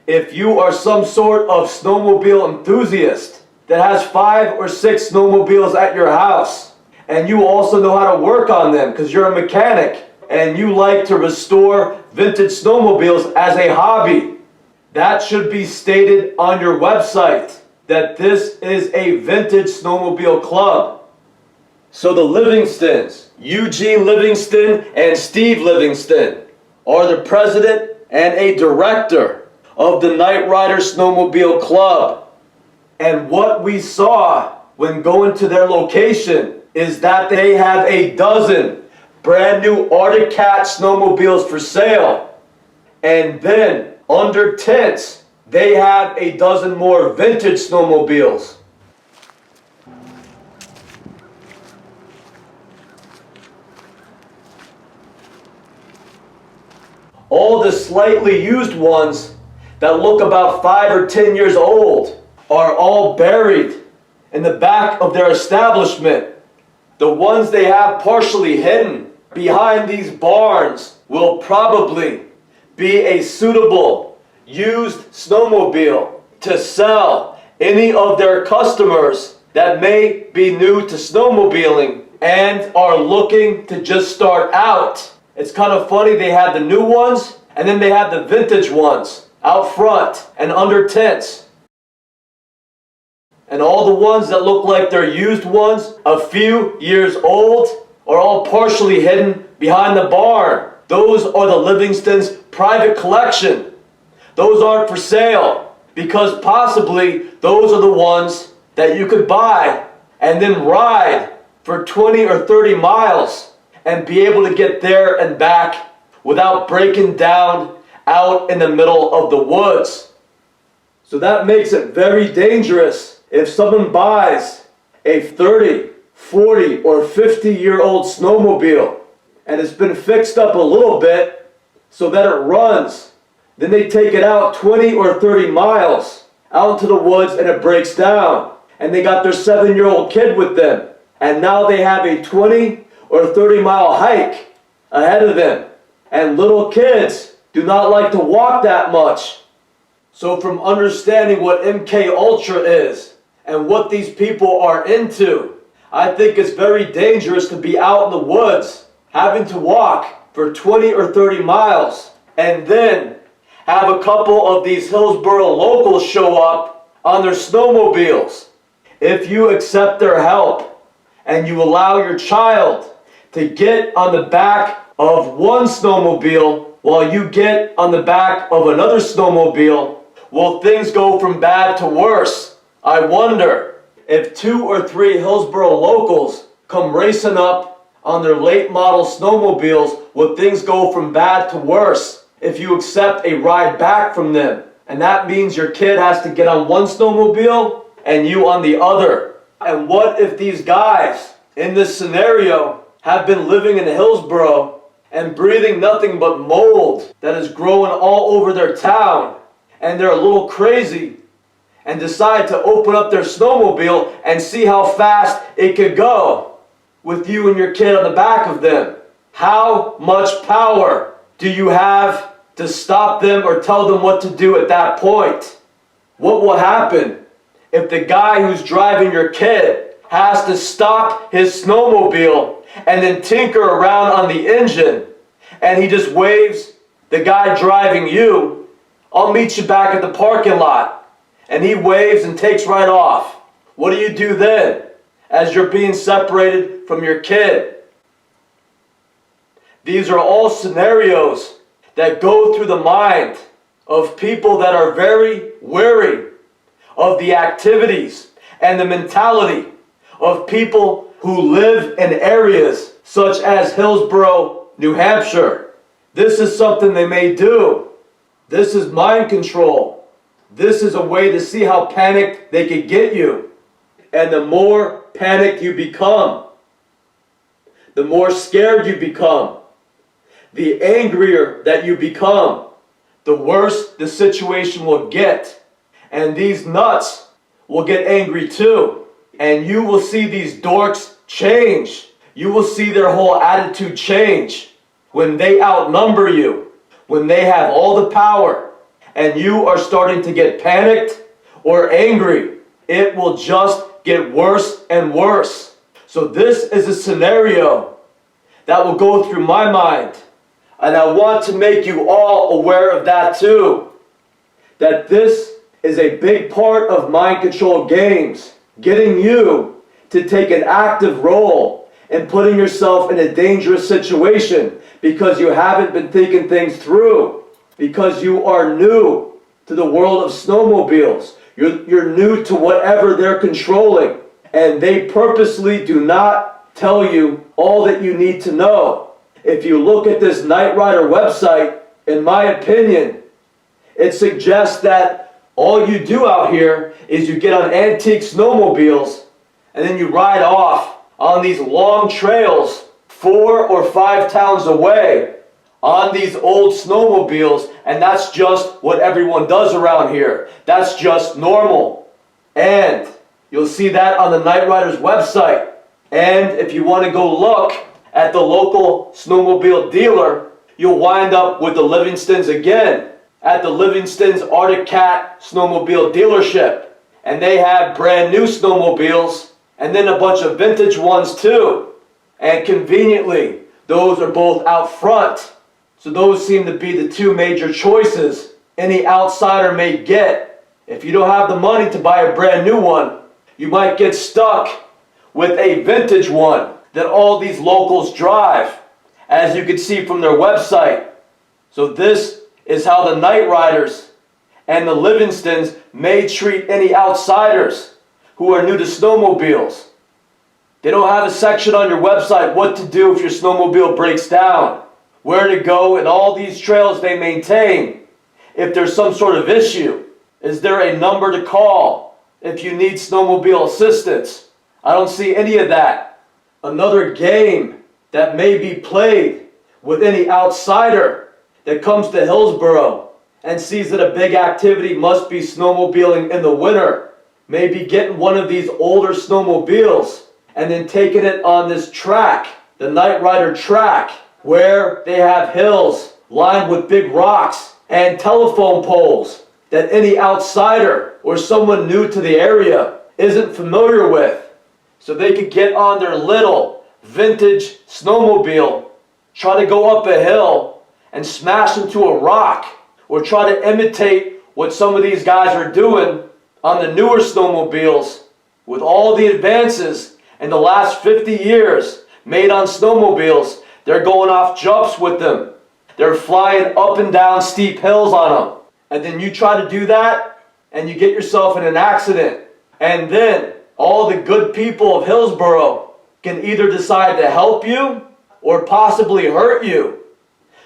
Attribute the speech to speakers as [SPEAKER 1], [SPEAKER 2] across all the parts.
[SPEAKER 1] If you are some sort of snowmobile enthusiast that has 5 or 6 snowmobiles at your house, and you also know how to work on them because you're a mechanic, and you like to restore vintage snowmobiles as a hobby, that should be stated on your website that this is a vintage snowmobile club. So the Livingstons, Eugene Livingston and Steve Livingston, are the president and a director of the Night Rider Snowmobile Club. And what we saw when going to their location is that they have a dozen brand new Arctic Cat snowmobiles for sale. And then under tents, they have a dozen more vintage snowmobiles. All the slightly used ones that look about 5 or 10 years old are all buried in the back of their establishment. The ones they have partially hidden behind these barns will probably be a suitable used snowmobile to sell any of their customers that may be new to snowmobiling and are looking to just start out. It's kind of funny, they have the new ones and then they have the vintage ones out front and under tents. And all the ones that look like they're used ones, a few years old, are all partially hidden behind the barn. Those are the Livingston's private collection. Those aren't for sale because possibly those are the ones that you could buy and then ride for 20 or 30 miles and be able to get there and back without breaking down out in the middle of the woods. So that makes it very dangerous if someone buys a 30, 40, or 50-year-old snowmobile and it's been fixed up a little bit so that it runs. Then they take it out 20 or 30 miles out into the woods and it breaks down. And they got their 7-year-old kid with them. And now they have a 20 or 30-mile hike ahead of them. And little kids do not like to walk that much. So from understanding what MK Ultra is and what these people are into, I think it's very dangerous to be out in the woods having to walk for 20 or 30 miles and then have a couple of these Hillsboro locals show up on their snowmobiles. If you accept their help and you allow your child to get on the back of one snowmobile while you get on the back of another snowmobile, will things go from bad to worse? I wonder if 2 or 3 Hillsboro locals come racing up on their late model snowmobiles, will things go from bad to worse if you accept a ride back from them? And that means your kid has to get on one snowmobile and you on the other. And what if these guys in this scenario have been living in Hillsboro and breathing nothing but mold that is growing all over their town, and they're a little crazy and decide to open up their snowmobile and see how fast it could go with you and your kid on the back of them? How much power do you have to stop them or tell them what to do at that point? What will happen if the guy who's driving your kid has to stop his snowmobile and then tinker around on the engine, and he just waves the guy driving you, "I'll meet you back at the parking lot," and he waves and takes right off? What do you do then as you're being separated from your kid? These are all scenarios that go through the mind of people that are very wary of the activities and the mentality of people who live in areas such as Hillsboro, New Hampshire. This is something they may do. This is mind control. This is a way to see how panicked they could get you. And the more panicked you become, the more scared you become, the angrier that you become, the worse the situation will get. And these nuts will get angry too. And you will see these dorks change. You will see their whole attitude change when they outnumber you, when they have all the power, and you are starting to get panicked or angry, it will just get worse and worse. So this is a scenario that will go through my mind, and I want to make you all aware of that too. That this is a big part of mind control games, getting you to take an active role in putting yourself in a dangerous situation because you haven't been thinking things through, because you are new to the world of snowmobiles. You're new to whatever they're controlling, and they purposely do not tell you all that you need to know. If you look at this Night Rider website, in my opinion, it suggests that all you do out here is you get on antique snowmobiles and then you ride off on these long trails 4 or 5 towns away on these old snowmobiles, and that's just what everyone does around here. That's just normal. And you'll see that on the Night Rider's website. And if you want to go look at the local snowmobile dealer, you'll wind up with the Livingstons again at the Livingstons Arctic Cat snowmobile dealership. And they have brand new snowmobiles and then a bunch of vintage ones too. And conveniently, those are both out front. So those seem to be the two major choices any outsider may get. If you don't have the money to buy a brand new one, you might get stuck with a vintage one that all these locals drive, as you can see from their website. So this is how the Night Riders and the Livingstons may treat any outsiders who are new to snowmobiles. They don't have a section on your website what to do if your snowmobile breaks down, where to go, and all these trails they maintain if there's some sort of issue. Is there a number to call if you need snowmobile assistance? I don't see any of that. Another game that may be played with any outsider that comes to Hillsboro and sees that a big activity must be snowmobiling in the winter, maybe getting one of these older snowmobiles and then taking it on this track, the Night Rider track, where they have hills lined with big rocks and telephone poles that any outsider or someone new to the area isn't familiar with. So they could get on their little vintage snowmobile, try to go up a hill and smash into a rock, or try to imitate what some of these guys are doing on the newer snowmobiles with all the advances in the last 50 years made on snowmobiles. They're going off jumps with them. They're flying up and down steep hills on them. And then you try to do that and you get yourself in an accident. And then all the good people of Hillsboro can either decide to help you or possibly hurt you.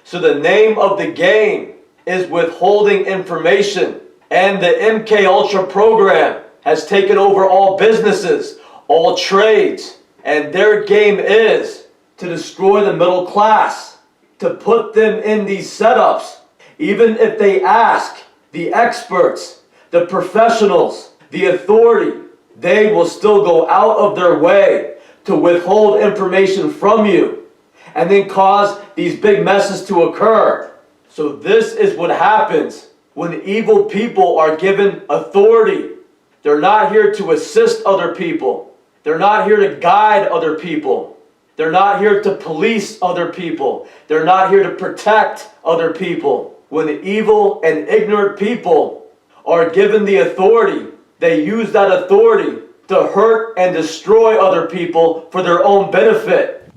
[SPEAKER 1] So the name of the game is withholding information. And the MK Ultra program has taken over all businesses, all trades. And their game is to destroy the middle class, to put them in these setups. Even if they ask the experts, the professionals, the authority, they will still go out of their way to withhold information from you and then cause these big messes to occur. So this is what happens when evil people are given authority. They're not here to assist other people. They're not here to guide other people. They're not here to police other people. They're not here to protect other people. When evil and ignorant people are given the authority, they use that authority to hurt and destroy other people for their own benefit.